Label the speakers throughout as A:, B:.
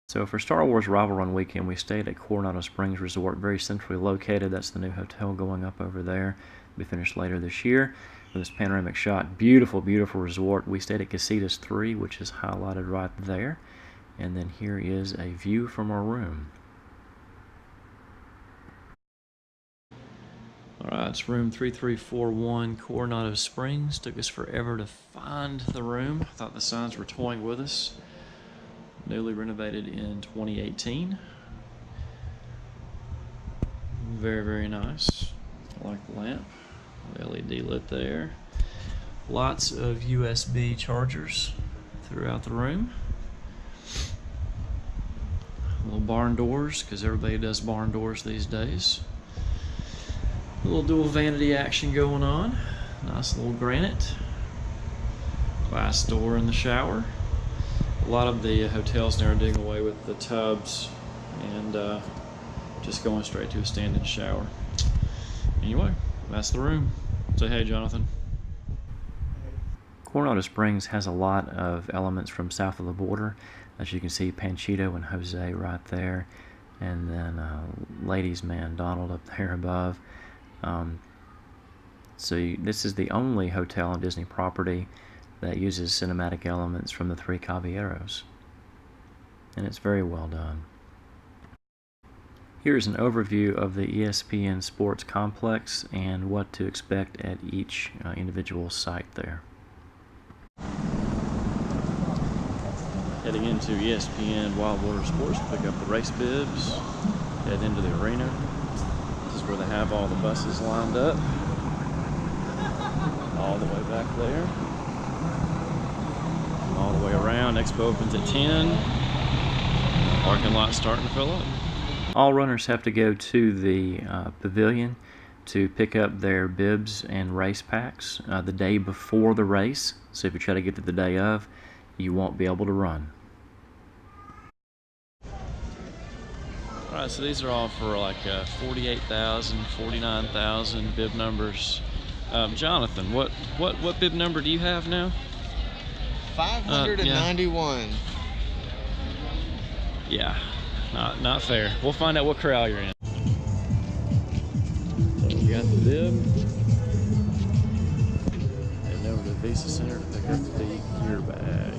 A: So for Star Wars Rival Run weekend, we stayed at Coronado Springs Resort, very centrally located. That's the new hotel going up over there. We'll be finished later this year with this panoramic shot. Beautiful, beautiful resort. We stayed at Casitas 3, which is highlighted right there. And then here is a view from our room. Alright, it's room 3341, Coronado Springs. Took us forever to find the room. I thought the signs were toying with us. Newly renovated in 2018. Very, very nice. I like the lamp. LED lit there. Lots of USB chargers throughout the room. Little barn doors, because everybody does barn doors these days. A little dual vanity action going on. Nice little granite. Glass door in the shower. A lot of the hotels now are doing away with the tubs and just going straight to a standing shower. Anyway, that's the room. Say hey, Jonathan. Coronado Springs has a lot of elements from south of the border. As you can see, Panchito and Jose right there, and then Ladies Man Donald up there above. This is the only hotel on Disney property that uses cinematic elements from the Three Caballeros, and it's very well done. Here's an overview of the ESPN Sports Complex and what to expect at each individual site there. Heading into ESPN Wild Water Sports to pick up the race bibs, head into the arena. This is where they have all the buses lined up, all the way back there. All the way around. Expo opens at 10. Parking lot starting to fill up. All runners have to go to the pavilion to pick up their bibs and race packs the day before the race. So if you try to get to the day of, you won't be able to run. Alright, so these are all for like 48,000, 49,000 bib numbers. Jonathan, what bib number do you have now?
B: 591.
A: Yeah, not fair. We'll find out what corral you're in. So we got the bib. Heading over to the Visa Center to pick up the gear bag.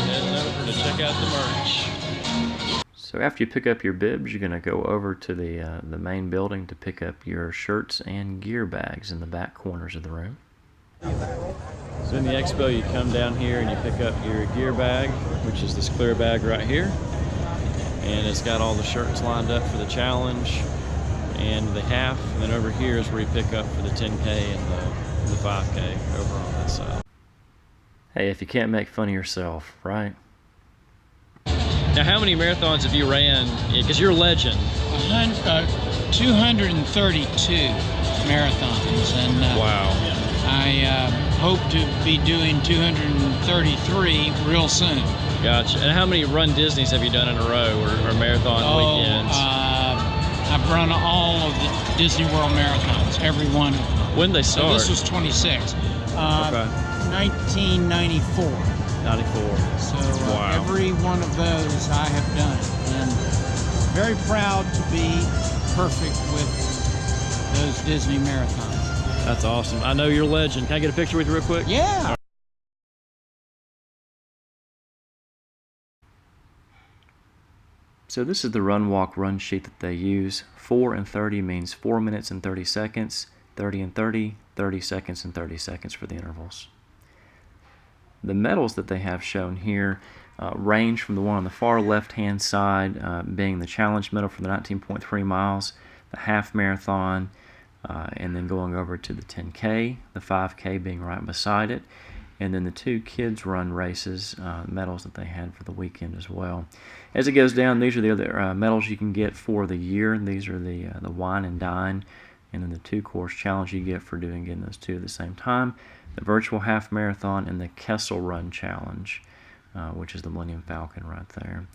A: Heading over to check out the merch. So after you pick up your bibs, you're going to go over to the main building to pick up your shirts and gear bags in the back corners of the room. So in the Expo, you come down here and you pick up your gear bag, which is this clear bag right here. And it's got all the shirts lined up for the challenge and the half. And then over here is where you pick up for the 10K and the 5K over on that side. Hey, if you can't make fun of yourself, right? Now, how many marathons have you ran? Because you're a legend.
C: 232 marathons, and
A: wow.
C: I hope to be doing 233 real soon.
A: Gotcha. And how many Run Disneys have you done in a row, or marathon weekends?
C: I've run all of the Disney World marathons, every one of them.
A: When did they start?
C: So this was 26.
A: Okay.
C: 1994.
A: 94.
C: So
A: wow.
C: Every one of those I have done, and very proud to be perfect with those Disney marathons.
A: That's awesome. I know you're a legend. Can I get a picture with you real quick?
C: Yeah.
A: So this is the run, walk, run sheet that they use. 4 and 30 means 4 minutes and 30 seconds. 30 and 30, 30 seconds and 30 seconds for the intervals. The medals that they have shown here range from the one on the far left-hand side being the challenge medal for the 19.3 miles, the half marathon, and then going over to the 10K, the 5K being right beside it, and then the two kids run races, medals that they had for the weekend as well. As it goes down, these are the other medals you can get for the year. These are the wine and dine, and then the 2-course challenge you get for getting those two at the same time. The virtual half marathon and the Kessel Run challenge, which is the Millennium Falcon right there.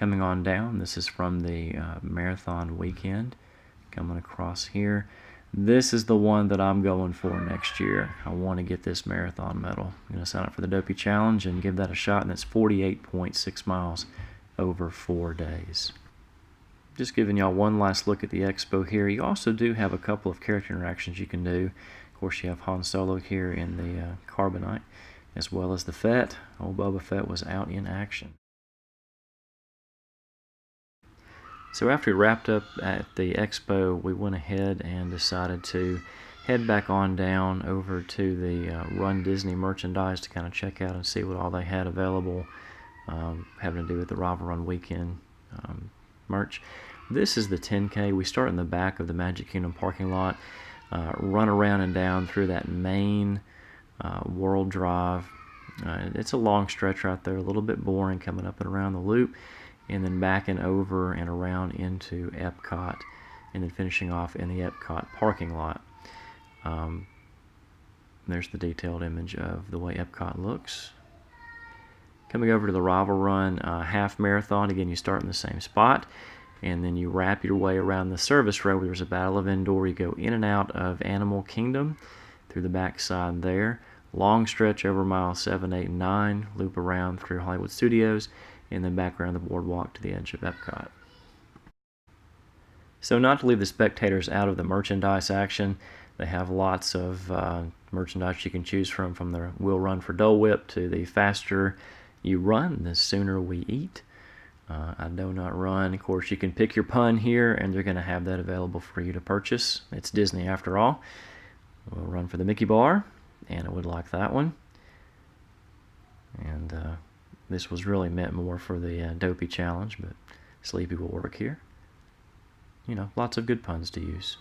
A: Coming on down, this is from the marathon weekend. Coming across here. This is the one that I'm going for next year. I want to get this marathon medal. I'm going to sign up for the Dopey Challenge and give that a shot, and it's 48.6 miles over 4 days. Just giving y'all one last look at the expo here. You also do have a couple of character interactions you can do. Of course, you have Han Solo here in the Carbonite, as well as the Fett. Old Boba Fett was out in action. So after we wrapped up at the expo, we went ahead and decided to head back on down over to the Run Disney merchandise to kind of check out and see what all they had available having to do with the Rival Run weekend merch. This is the 10K. We start in the back of the Magic Kingdom parking lot, run around and down through that main World Drive. It's a long stretch right there, a little bit boring coming up and around the loop, and then backing over and around into Epcot, and then finishing off in the Epcot parking lot. There's the detailed image of the way Epcot looks. Coming over to the Rival Run half marathon, again you start in the same spot, and then you wrap your way around the service road where there's a Battle of Endor. You go in and out of Animal Kingdom through the back side there. Long stretch over miles 7, 8, and 9, loop around through Hollywood Studios, and then back around the boardwalk to the edge of Epcot. So not to leave the spectators out of the merchandise action, they have lots of merchandise you can choose from the We'll Run for Dole Whip to the faster you run, the sooner we eat. I do not run. Of course, you can pick your pun here, and they're going to have that available for you to purchase. It's Disney after all. We'll run for the Mickey Bar, and I would like that one. And this was really meant more for the Dopey Challenge, but Sleepy will work here. You know, lots of good puns to use.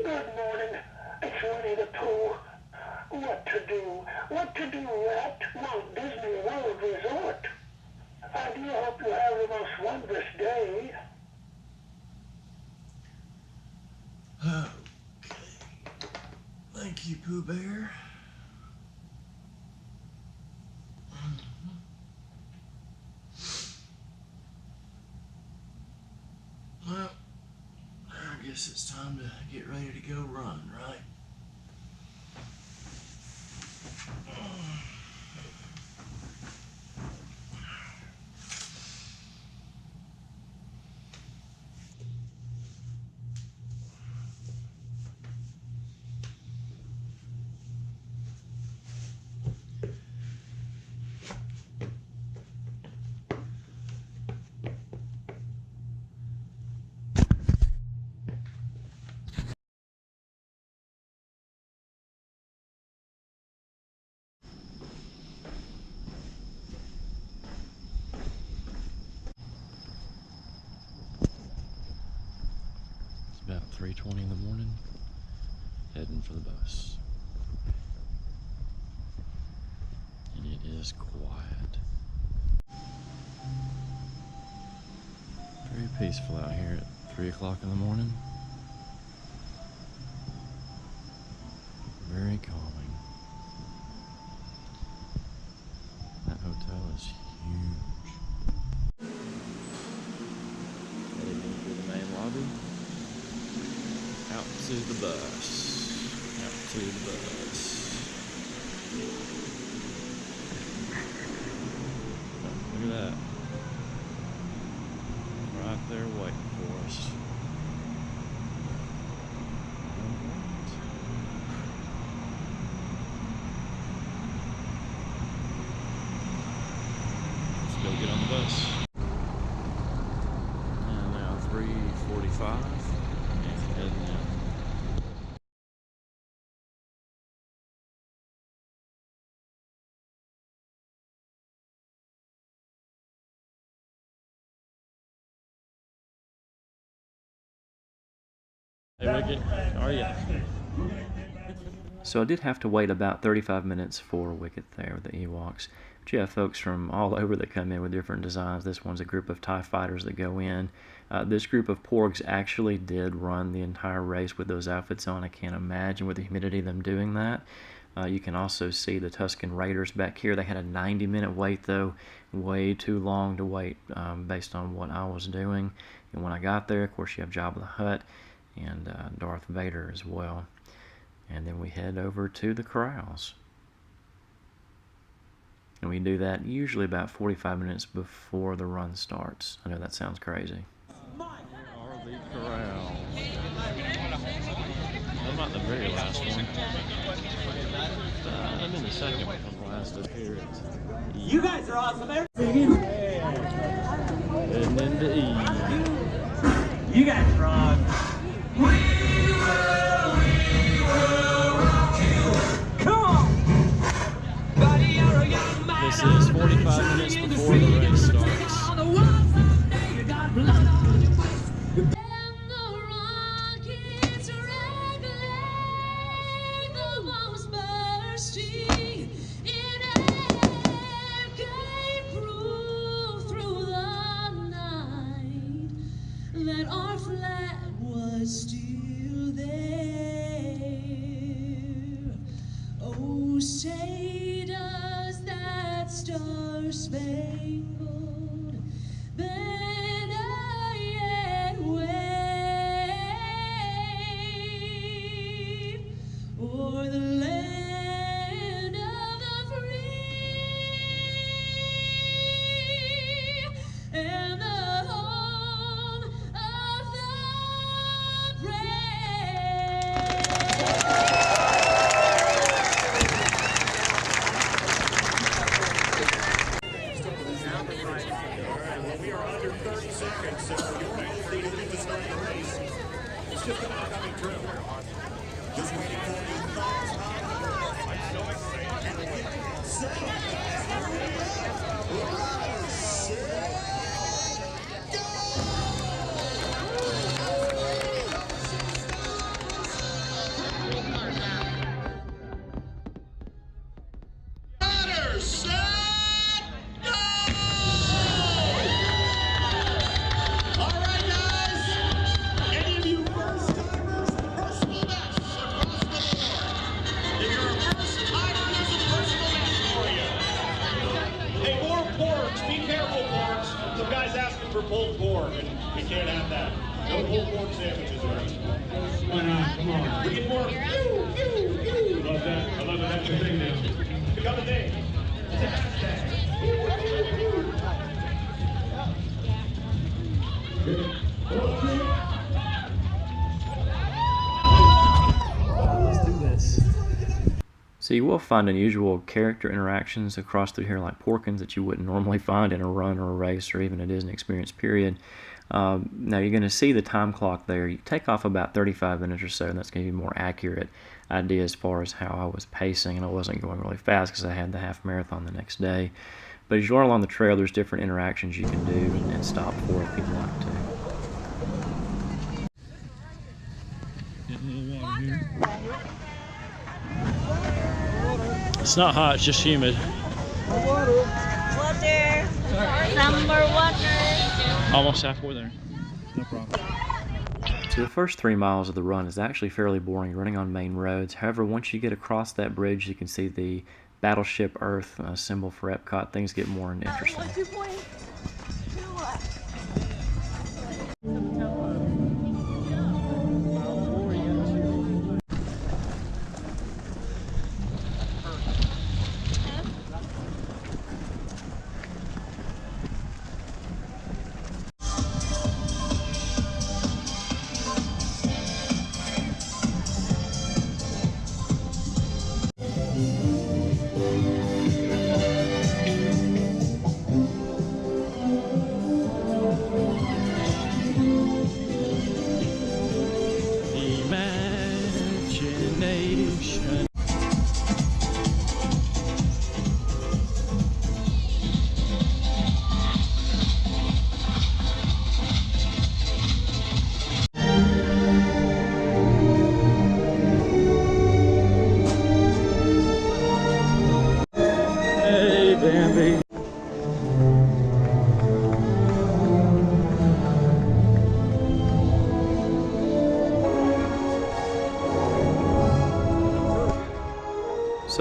B: Good morning. It's Winnie the Pooh. What to do? What to do at Walt Disney World Resort? I do hope you have the most wondrous day.
D: Okay. Thank you, Pooh Bear. Well, I guess it's time to get ready to go run, right? About 3:20 in the morning, heading for the bus. And it is quiet. Very peaceful out here at 3 o'clock in the morning. Very calming. That hotel is huge. Heading into the main lobby. Out to the bus. Out to the bus. Oh, look at that. Right there waiting for us. Let's go get on the bus. And now 3:45. And heading out. Hey, Wicket, how are you?
A: So I did have to wait about 35 minutes for Wicket there with the Ewoks. But you have folks from all over that come in with different designs. This one's a group of TIE fighters that go in. This group of Porgs actually did run the entire race with those outfits on. I can't imagine with the humidity them doing that. You can also see the Tusken Raiders back here. They had a 90-minute wait, though. Way too long to wait based on what I was doing. And when I got there, of course, you have Jabba the Hutt and Darth Vader as well. And then we head over to the corrals. And we do that usually about 45 minutes before the run starts. I know that sounds crazy.
D: Here are the corrals. I'm not the very last one. I'm in the second one from last appearance.
E: You guys are awesome.
D: And then the E.
E: You guys rock. Come on.
D: This is 45 minutes before the race starts.
F: That our flag was still there. Oh, say does that star-spangled banner yet wave o'er the land of the free and the home of the brave.
G: We are under 30 seconds, so you're ready to get to start the race. It's just about coming through. Just waiting for the thoughts. I'm so excited. For pulled pork, and we can't have that. No pulled pork sandwiches around. Why not? Come on. We get more. Love that. I love that. That's your thing now. Become a thing. It's a hashtag.
A: Let's do this. So you will find unusual character interactions across through here, like Porkins, that you wouldn't normally find in a run or a race or even a Disney experience period. Now you're going to see the time clock there. You take off about 35 minutes or so, and that's going to be a more accurate idea as far as how I was pacing, and I wasn't going really fast because I had the half marathon the next day. But as you are along the trail, there's different interactions you can do and stop for if you'd like to.
D: Getting a little water here. It's not hot, it's just humid.
H: Water. Some more water.
D: Almost halfway there. No problem.
A: So the first 3 miles of the run is actually fairly boring, running on main roads. However, once you get across that bridge, you can see the Battleship Earth symbol for Epcot. Things get more interesting.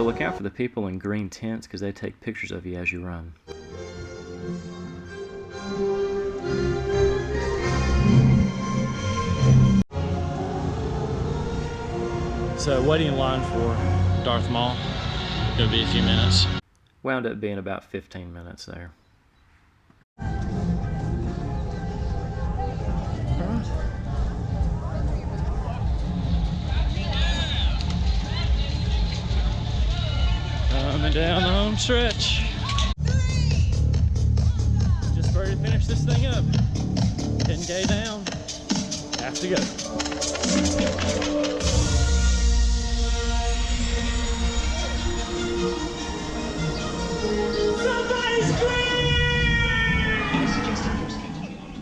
A: So look out for the people in green tents because they take pictures of you as you run.
D: So waiting in line for Darth Maul. Gonna be a few minutes.
A: Wound up being about 15 minutes there.
D: Coming down the home stretch. Just ready to finish this thing up. 10K down. Have to go.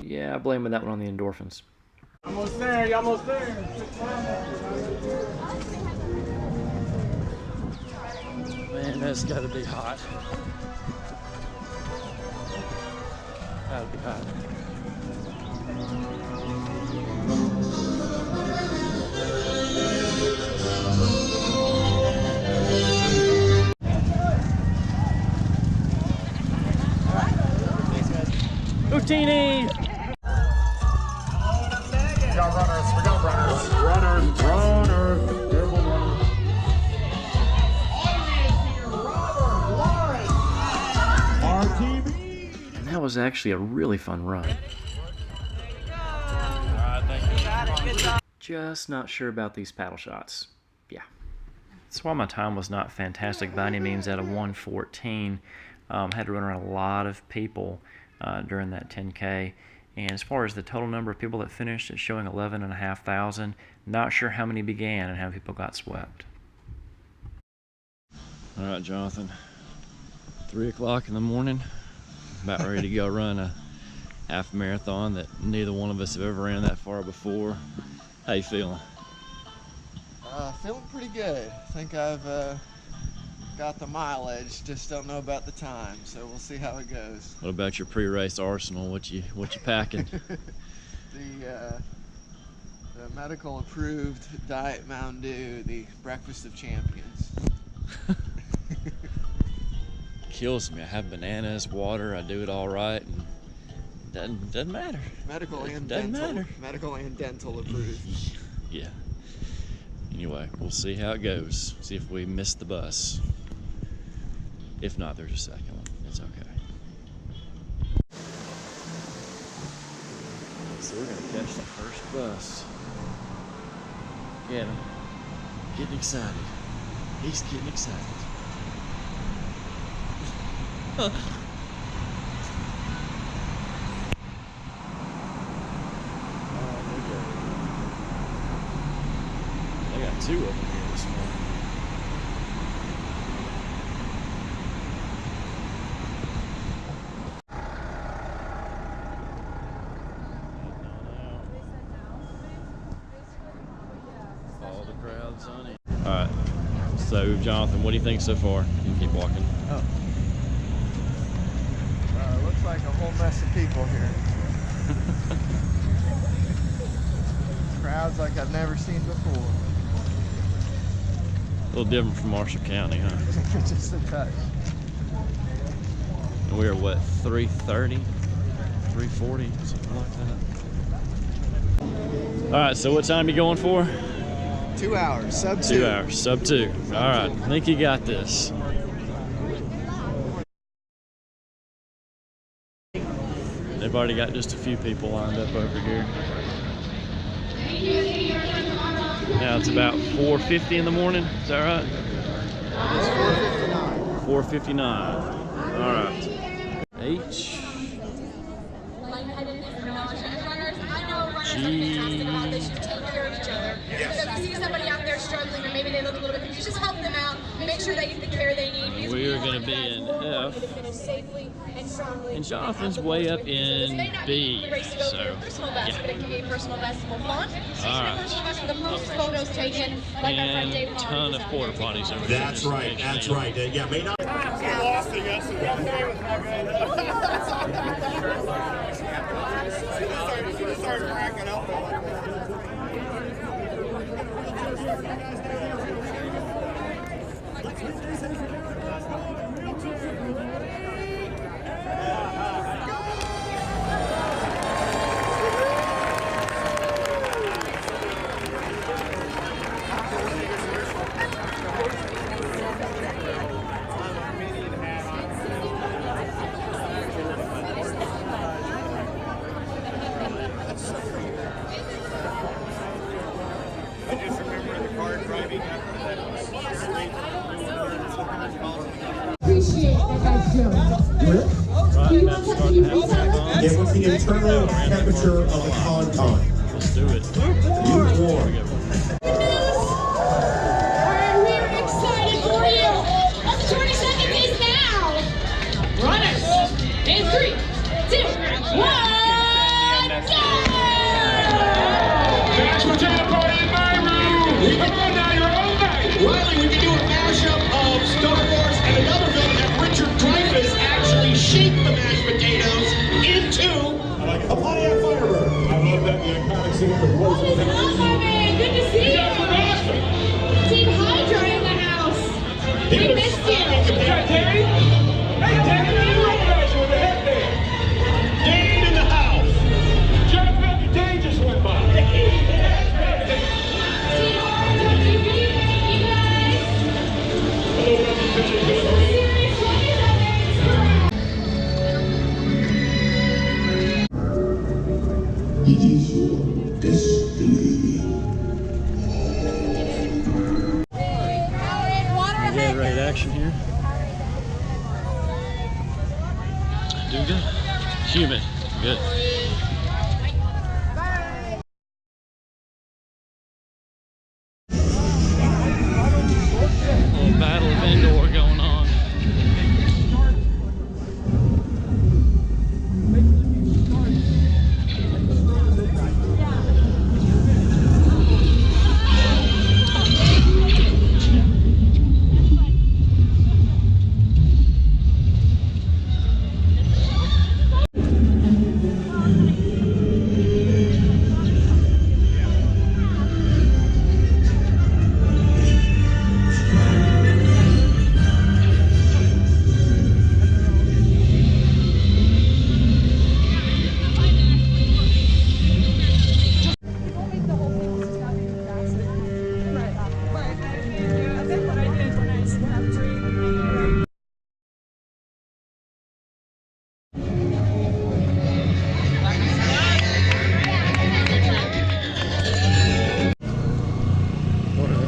A: Yeah, I'm blaming that one on the endorphins.
E: Almost there, you almost there.
D: Man, that's gotta be hot. Gotta be hot. Houtini!
G: We got runners. We got runners. Runners. Runners. Careful, runners. RTV.
A: And that was actually a really fun run.
D: Alright, thank you.
A: Just not sure about these paddle shots. Yeah. That's why my time was not fantastic by any means at a 1:14. Had to run around a lot of people during that 10K. And as far as the total number of people that finished, it's showing 11,500. Not sure how many began and how many people got swept.
D: All right, Jonathan. 3 o'clock in the morning. About ready to go run a half marathon that neither one of us have ever ran that far before. How you feeling?
I: Feeling pretty good. I think I've got the mileage, just don't know about the time, so we'll see how it goes.
D: What about your pre-race arsenal? What you packing?
I: The medical approved Diet Mountain Dew, the breakfast of champions.
D: Kills me. I have bananas, water. I do it all right, and doesn't matter.
I: Medical and
D: Doesn't
I: dental.
D: matter.
I: Medical and dental approved.
D: Yeah. Anyway, we'll see how it goes. See if we miss the bus. If not, there's a second one. It's okay. So we're gonna catch the first bus. Get him. Getting excited. He's getting excited. They got 2 of them here this morning. All the crowds on it. All right. So, Jonathan, what do you think so far? You can keep walking.
I: Oh. Looks like a whole mess of people here. Crowds like I've never seen before.
D: A little different from Marshall County, huh?
I: Just a touch.
D: And we are what, 3:30, 3:40, something like that. All right, so what time are you going for?
I: 2 hours, sub 2.
D: 2 hours, sub 2. All right, I think you got this. They've already got just a few people lined up over here. Now it's about 4:50 in the morning, is that right?
I: It's 4:59.
D: 4:59. All right. H.
F: They should take care of each other. So if you see somebody out there struggling or maybe they look a little bit confused, just help them out. Make sure they get the care they need.
D: We are going to be in F.
F: Safely and strongly.
D: And Jonathan's way up in B. So,
F: Personal best, but it can be a personal best for fun.
D: All right.
F: Personal best for the most photos taken, like our friend Dave
D: And a ton of porta potties over there.
G: That's right. That's right. Yeah, may not.
J: Appreciate that guys do. Do you want to
G: Get what's the internal temperature of the con.
D: Let's do it.
G: Lukewarm.
F: Alright, we're excited for you. The 20 seconds is now. Runners, in 3, 2, 1, go!
G: That's what's at a party in my room. Come on now, you're all night. Riley, we can do a mashup of Star Wars and another film that Richard Dreyfuss actually shaped the mashed potatoes into a Pontiac Firebird. I love that, the iconic scene of the close of the
F: Awesome, man. Good to see you. Team Hydra in the house. We missed you.
G: Hey, Terry. Hey, Terry, you recognize you with the headband. Dane in the house. John Becky Dane just went by.
F: Team Hydra TV, thank you guys. Serious ladies out there.
G: It is your destiny.
D: Get right action here. Do good. Humid. Good. Little battle of indoor going on.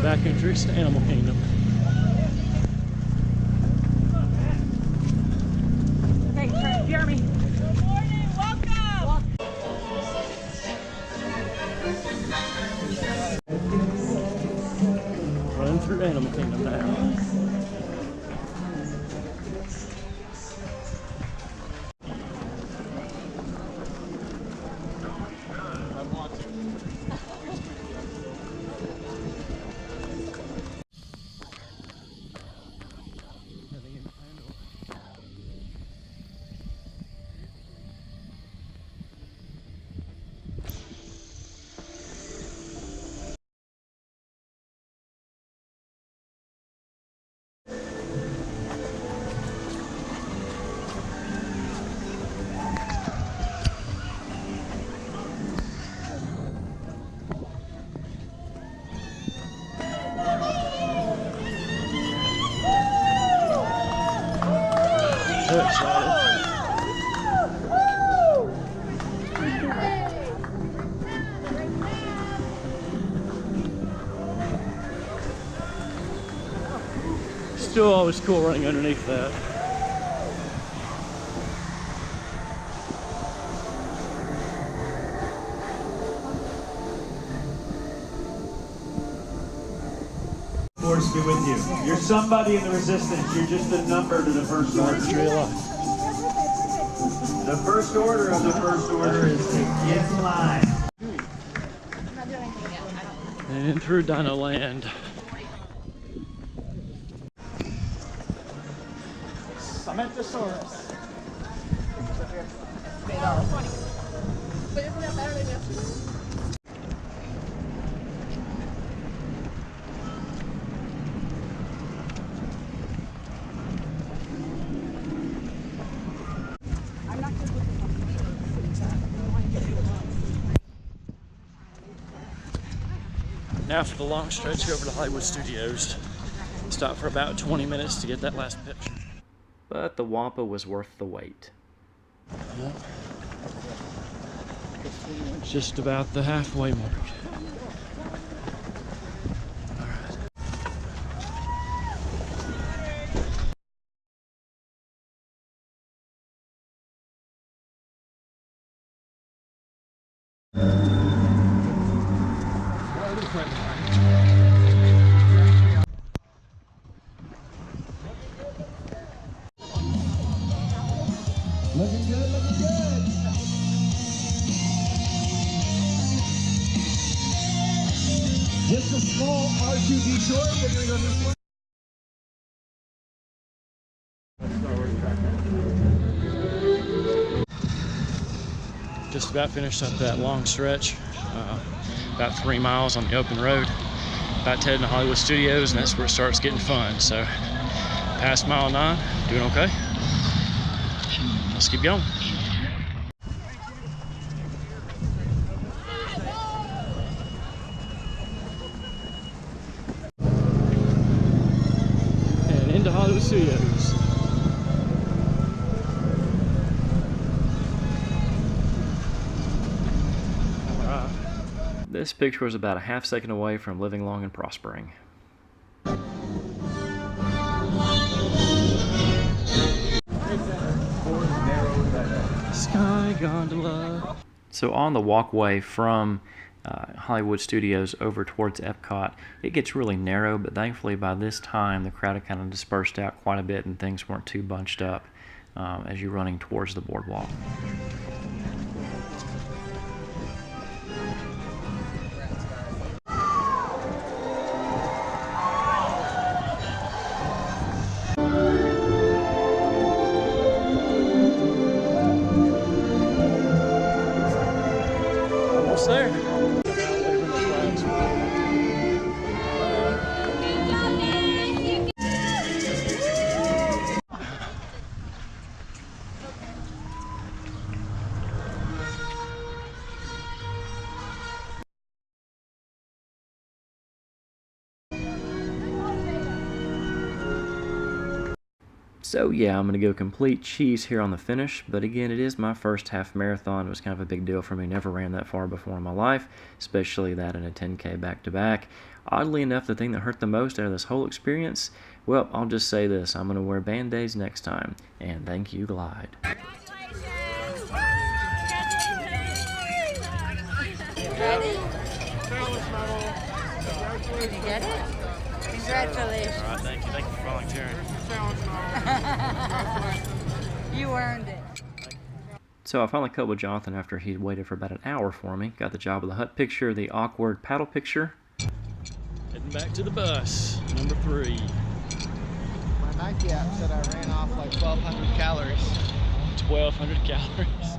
D: Backcountry to Animal Kingdom.
J: Hey, Jeremy. Good morning. Welcome.
D: Running through Animal Kingdom now. So excited. Still always cool running underneath that.
K: Force be with you. You're somebody in the resistance. You're just a number to the first order. The first order of the first order is to get in line.
D: And through Dino Land.
K: Samanthosaurus.
D: Now for the long stretch over to Hollywood Studios. Stop for about 20 minutes to get that last picture.
A: But the Wampa was worth the wait.
D: Yep. Just about the halfway mark.
J: Looking good, looking good. Just a small R2D short, but you're going to
D: Just about finished up that long stretch. About 3 miles on the open road. About to head to Hollywood Studios, and that's where it starts getting fun. So, past mile 9, doing okay. Let's keep going. And into Hollywood Studios.
A: This picture was about a half second away from living long and prospering.
D: Sky gondola.
A: So on the walkway from Hollywood Studios over towards Epcot, it gets really narrow, but thankfully by this time the crowd had kind of dispersed out quite a bit and things weren't too bunched up as you're running towards the boardwalk.
D: Almost there.
A: So yeah, I'm going to go complete cheese here on the finish, but again, it is my first half marathon. It was kind of a big deal for me. Never ran that far before in my life, especially that in a 10K back-to-back. Oddly enough, the thing that hurt the most out of this whole experience, well, I'll just say this, I'm going to wear Band-Aids next time, and thank you, Glide.
H: Did you get it? Congratulations.
D: All right, thank you for volunteering.
H: You earned it.
A: So I finally cut with Jonathan after he'd waited for about an hour for me. Got the job of the hut picture, the awkward paddle picture.
D: Heading back to the bus, number 3.
I: My Nike app said I ran off like 1,200 calories.
D: 1,200 calories.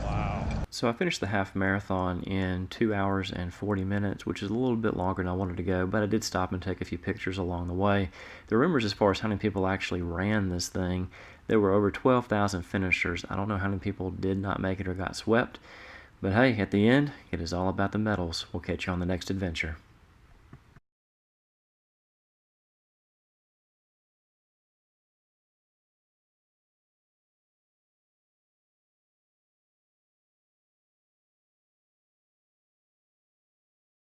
D: Wow.
A: So I finished the half marathon in 2 hours and 40 minutes, which is a little bit longer than I wanted to go, but I did stop and take a few pictures along the way. The rumors as far as how many people actually ran this thing, there were over 12,000 finishers. I don't know how many people did not make it or got swept, but hey, at the end, it is all about the medals. We'll catch you on the next adventure.